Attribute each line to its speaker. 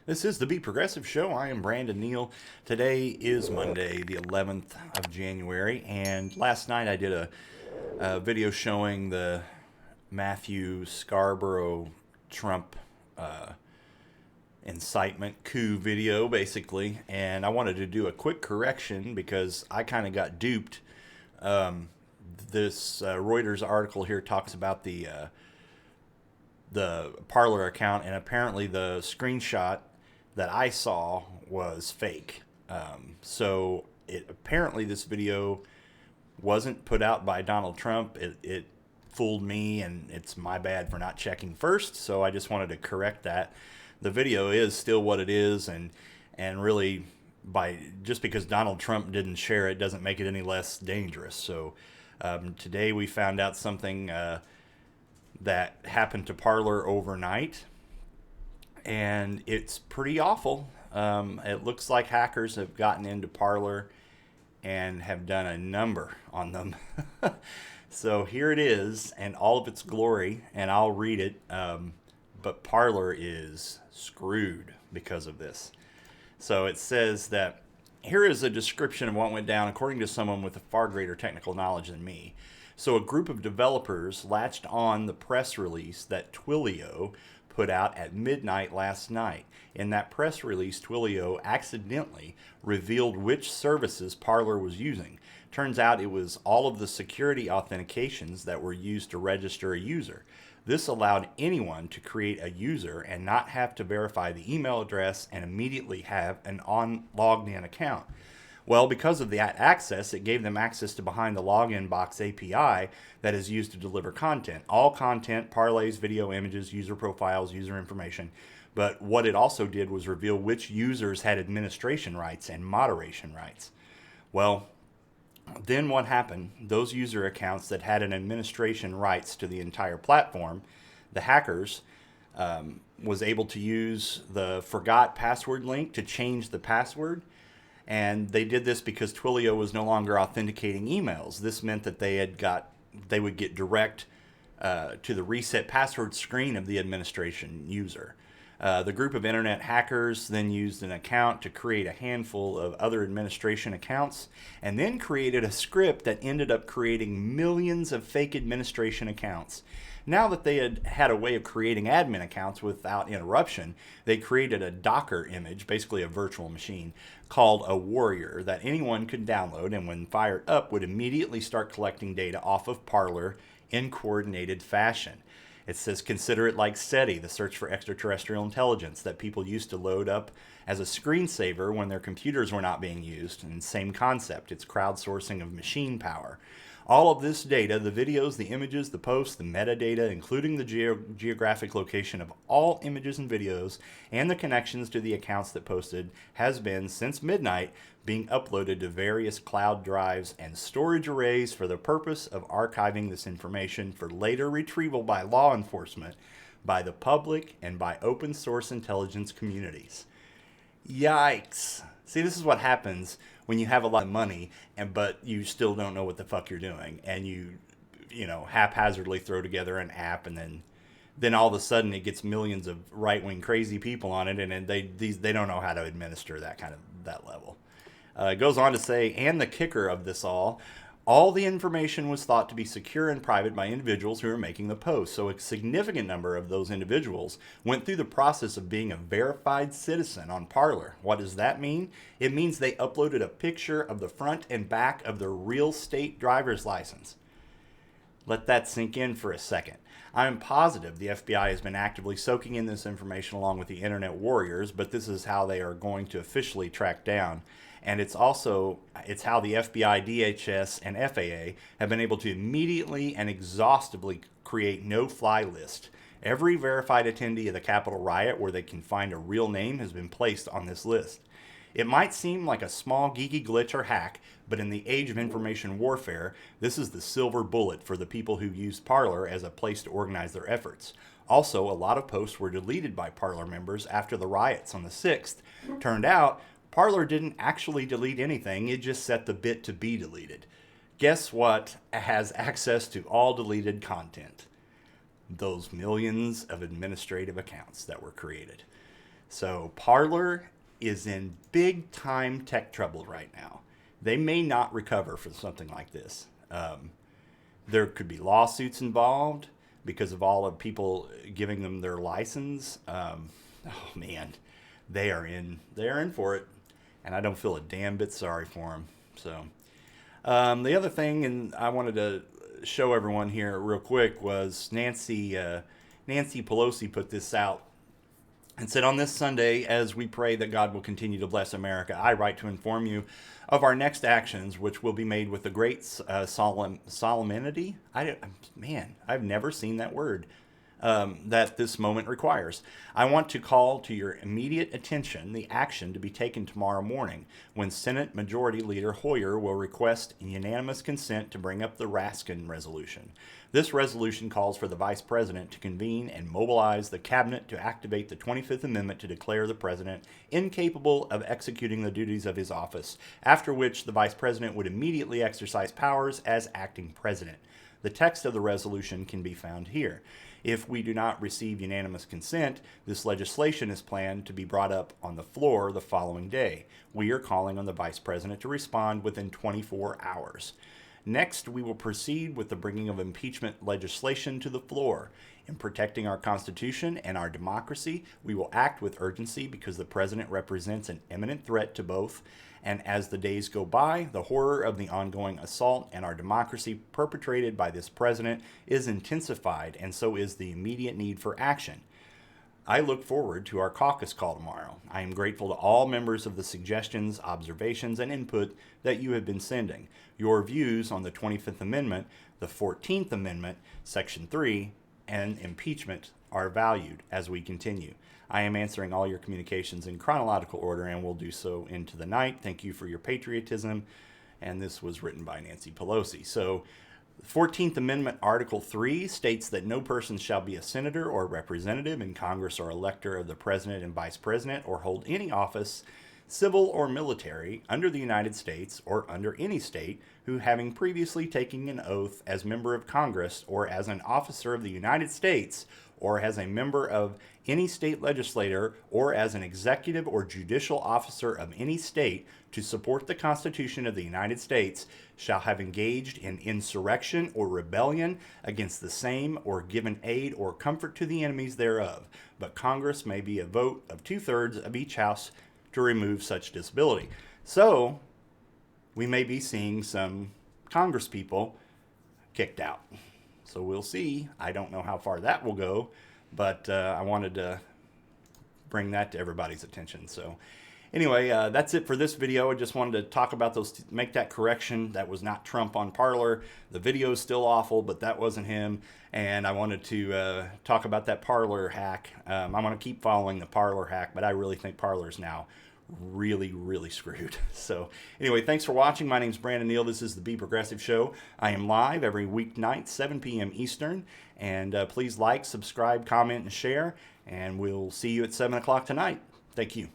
Speaker 1: This is the Be Progressive Show. I am Brandon Neal. Today is Monday, the 11th of January, and last night I did a video showing the Matthew Scarborough Trump incitement coup video, basically, and I wanted to do a quick correction because I kind of got duped. This Reuters article here talks about the Parler account, and apparently the screenshot that I saw was fake. So apparently this video wasn't put out by Donald Trump. It fooled me, and it's my bad for not checking first. So I just wanted to correct that. The video is still what it is, and really, just because Donald Trump didn't share it doesn't make it any less dangerous. So today we found out something that happened to Parler overnight, and it's pretty awful. It looks like hackers have gotten into Parler and have done a number on them. So here it is in all of its glory, and I'll read it. But Parler is screwed because of this. So it says that here is a description of what went down according to someone with a far greater technical knowledge than me. So a group of developers latched on the press release that Twilio put out at midnight last night. In that press release, Twilio accidentally revealed which services Parler was using. Turns out it was all of the security authentications that were used to register a user. This allowed anyone to create a user and not have to verify the email address and immediately have an logged in account. Well, because of that access, it gave them access to behind the login box API that is used to deliver content. All content, parlays, video, images, user profiles, user information. But what it also did was reveal which users had administration rights and moderation rights. Well, then what happened? Those user accounts that had an administration rights to the entire platform, the hackers was able to use the forgot password link to change the password. And they did this because Twilio was no longer authenticating emails. This meant that they would get direct to the reset password screen of the administration user. The group of internet hackers then used an account to create a handful of other administration accounts, and then created a script that ended up creating millions of fake administration accounts. Now that they had a way of creating admin accounts without interruption, they created a Docker image, basically a virtual machine, called a Warrior that anyone could download, and when fired up would immediately start collecting data off of Parler in coordinated fashion. It says, consider it like SETI, the search for extraterrestrial intelligence that people used to load up as a screensaver when their computers were not being used. And same concept, it's crowdsourcing of machine power. All of this data, the videos, the images, the posts, the metadata, including the geographic location of all images and videos, and the connections to the accounts that posted, has been, since midnight, being uploaded to various cloud drives and storage arrays for the purpose of archiving this information for later retrieval by law enforcement, by the public, and by open source intelligence communities. Yikes. See, this is what happens when you have a lot of money, but you still don't know what the fuck you're doing, and you haphazardly throw together an app, and then all of a sudden it gets millions of right-wing crazy people on it, and they don't know how to administer that level. It goes on to say, and the kicker of this all the information was thought to be secure and private by individuals who were making the post. So a significant number of those individuals went through the process of being a verified citizen on Parler. What does that mean? It means they uploaded a picture of the front and back of their real state driver's license. Let that sink in for a second. I'm positive the FBI has been actively soaking in this information along with the internet warriors, but this is how they are going to officially track down. And it's how the FBI, DHS, and FAA have been able to immediately and exhaustively create no-fly list. Every verified attendee of the Capitol riot where they can find a real name has been placed on this list. It might seem like a small geeky glitch or hack, but in the age of information warfare, this is the silver bullet for the people who use Parler as a place to organize their efforts. Also, a lot of posts were deleted by Parler members after the riots on the 6th. Turned out, Parler didn't actually delete anything, it just set the bit to be deleted. Guess what has access to all deleted content? Those millions of administrative accounts that were created. So Parler is in big time tech trouble right now. They may not recover from something like this. There could be lawsuits involved because of all of people giving them their license. Oh man, they are in for it, and I don't feel a damn bit sorry for them. So the other thing, and I wanted to show everyone here real quick, was Nancy Pelosi put this out and said, on this Sunday, as we pray that God will continue to bless America, I write to inform you of our next actions, which will be made with the great solemnity. I've never seen that word. That this moment requires. I want to call to your immediate attention the action to be taken tomorrow morning when Senate Majority Leader Hoyer will request unanimous consent to bring up the Raskin resolution. This resolution calls for the Vice President to convene and mobilize the Cabinet to activate the 25th Amendment to declare the President incapable of executing the duties of his office, after which the Vice President would immediately exercise powers as acting President. The text of the resolution can be found here. If we do not receive unanimous consent, this legislation is planned to be brought up on the floor the following day. We are calling on the Vice President to respond within 24 hours. Next, we will proceed with the bringing of impeachment legislation to the floor. In protecting our Constitution and our democracy, we will act with urgency because the President represents an imminent threat to both. And as the days go by, the horror of the ongoing assault on our democracy perpetrated by this president is intensified, and so is the immediate need for action. I look forward to our caucus call tomorrow. I am grateful to all members of the suggestions, observations, and input that you have been sending. Your views on the 25th Amendment, the 14th Amendment, Section 3, and impeachment are valued as we continue. I am answering all your communications in chronological order and will do so into the night. Thank you for your patriotism. And this was written by Nancy Pelosi. So, the 14th Amendment, Article 3 states that no person shall be a senator or representative in Congress or elector of the President and Vice President or hold any office, civil or military, under the United States or under any state, who having previously taken an oath as member of Congress or as an officer of the United States or as a member of any state legislature or as an executive or judicial officer of any state to support the Constitution of the United States shall have engaged in insurrection or rebellion against the same or given aid or comfort to the enemies thereof. But Congress may be a vote of 2/3 of each house to remove such disability. So we may be seeing some Congress people kicked out. So we'll see. I don't know how far that will go, but I wanted to bring that to everybody's attention. So anyway, that's it for this video. I just wanted to talk about those, make that correction. That was not Trump on Parler. The video is still awful, but that wasn't him. And I wanted to talk about that Parler hack. I'm going to keep following the Parler hack, but I really think Parler's now really screwed. So anyway, thanks for watching. My name's Brandon Neal. This is the Be Progressive Show. I am live every weeknight, 7 p.m. Eastern. And please like, subscribe, comment, and share. And we'll see you at 7 o'clock tonight. Thank you.